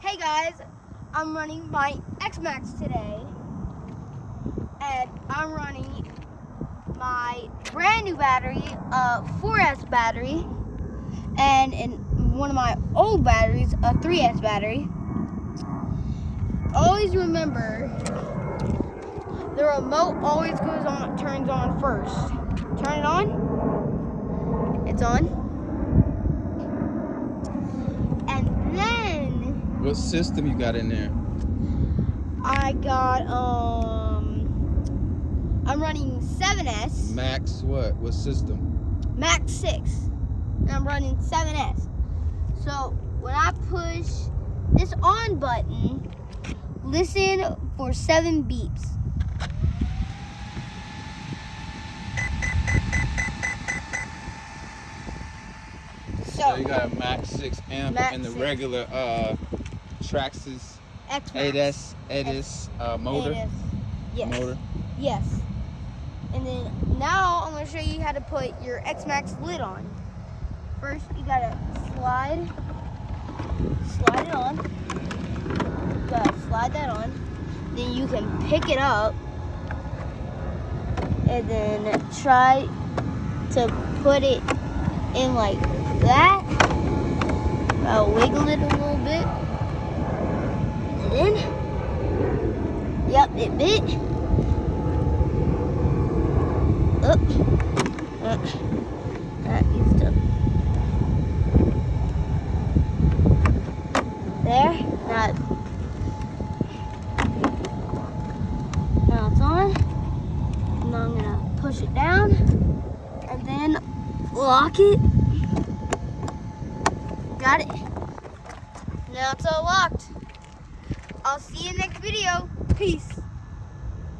Hey guys, I'm running my X-MAXX today, and I'm running my brand new battery, 4S battery, and in one of my old batteries, a 3S battery. Always remember, the remote always turns on first. Turn it on. It's on. And then what system you got in there? I got I'm running 7S. Max what? What system? Max 6. And I'm running 7S. So when I push this on button, listen for 7 beeps. So you got a Max 6 amp Max and the 6. regular Traxxas X-MAXX. motor. Yes. Motor. Yes. And then now I'm going to show you how to put your X-MAXX lid on. First, you got to slide it on. You got to slide that on. Then you can pick it up and then try to put it in like that. I'll wiggle it a little bit. And then, yep, it bit. That needs to. There. Now it's on. Now I'm gonna push it down and then lock it. Got it. Now it's all locked. I'll see you next video. Peace.